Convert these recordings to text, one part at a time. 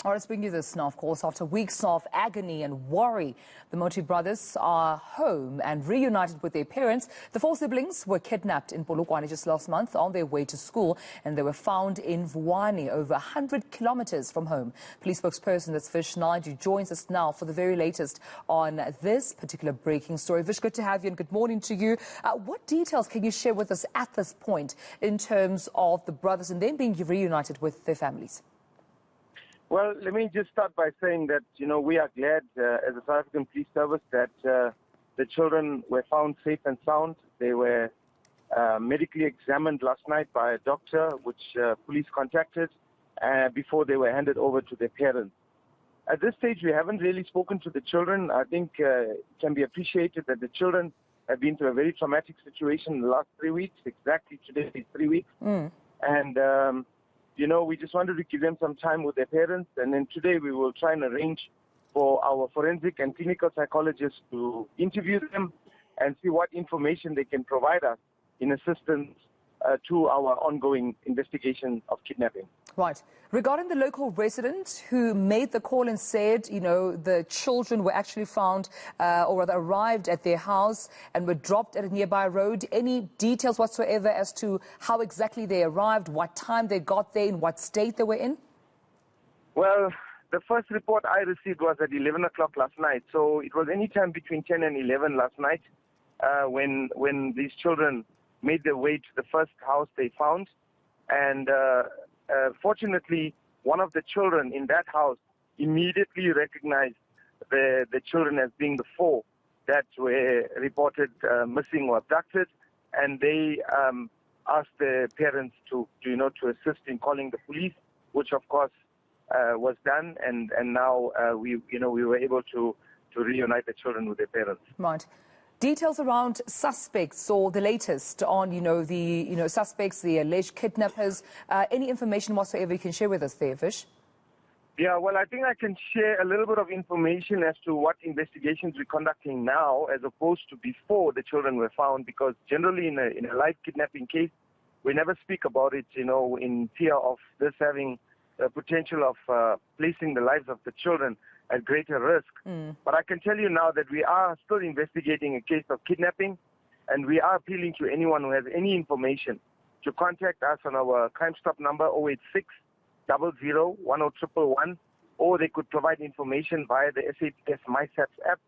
All right, let's bring you this now, of course. After weeks of agony and worry, the Moti Brothers are home and reunited with their parents. The four siblings were kidnapped in Polokwane just last month on their way to school, and they were found in Vuwani, over 100 kilometers from home. Police spokesperson Vish Naidoo joins us now for the very latest on this particular breaking story. Vish, good to have you and good morning to you. What details can you share with us at this point in terms of the brothers and them being reunited with their families? Well, let me just start by saying that, we are glad as a South African Police Service that the children were found safe and sound. They were medically examined last night by a doctor, which police contacted before they were handed over to their parents. At this stage, we haven't really spoken to the children. I think it can be appreciated that the children have been through a very traumatic situation in the last 3 weeks. Exactly today is 3 weeks. And we just wanted to give them some time with their parents, and then today we will try and arrange for our forensic and clinical psychologists to interview them and see what information they can provide us in assistance to our ongoing investigation of kidnapping. Right. Regarding the local resident who made the call and said, the children were actually found or rather arrived at their house and were dropped at a nearby road, any details whatsoever as to how exactly they arrived, what time they got there, in what state they were in? Well, the first report I received was at 11 o'clock last night. So it was any time between 10 and 11 last night when these children made their way to the first house they found. And fortunately, one of the children in that house immediately recognized the children as being the four that were reported missing or abducted, and they asked the parents to assist in calling the police, which of course was done, and now we were able to reunite the children with their parents. Right. Details around suspects or the latest on, the suspects, the alleged kidnappers, any information whatsoever you can share with us there, Vish? Yeah, well, I think I can share a little bit of information as to what investigations we're conducting now as opposed to before the children were found, because generally in a live kidnapping case, we never speak about it, in fear of this having the potential of placing the lives of the children at greater risk. But I can tell you now that we are still investigating a case of kidnapping, and we are appealing to anyone who has any information to contact us on our Crime Stop number 086 00 10111, or they could provide information via the SAPS MySAPS app,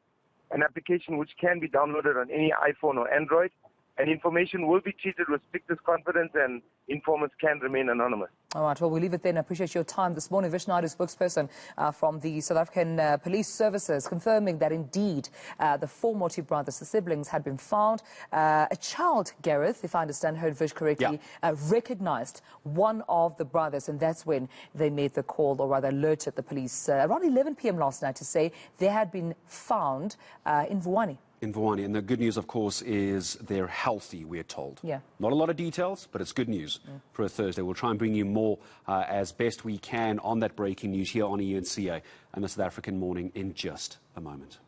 an application which can be downloaded on any iPhone or Android. And information will be treated with strictest confidence, and informants can remain anonymous. All right, well, we'll leave it then. I appreciate your time this morning. Vish Naidoo, spokesperson from the South African Police Services, confirming that indeed the four Moti brothers, the siblings, had been found. A child, Gareth, if I understand, heard Vish correctly, recognized one of the brothers, and that's when they made the call, or rather alerted the police around 11 p.m. last night to say they had been found in Vuwani. In Vuwani. And the good news, of course, is they're healthy, we're told. Yeah. Not a lot of details, but it's good news for a Thursday. We'll try and bring you more as best we can on that breaking news here on eNCA and the South African Morning in just a moment.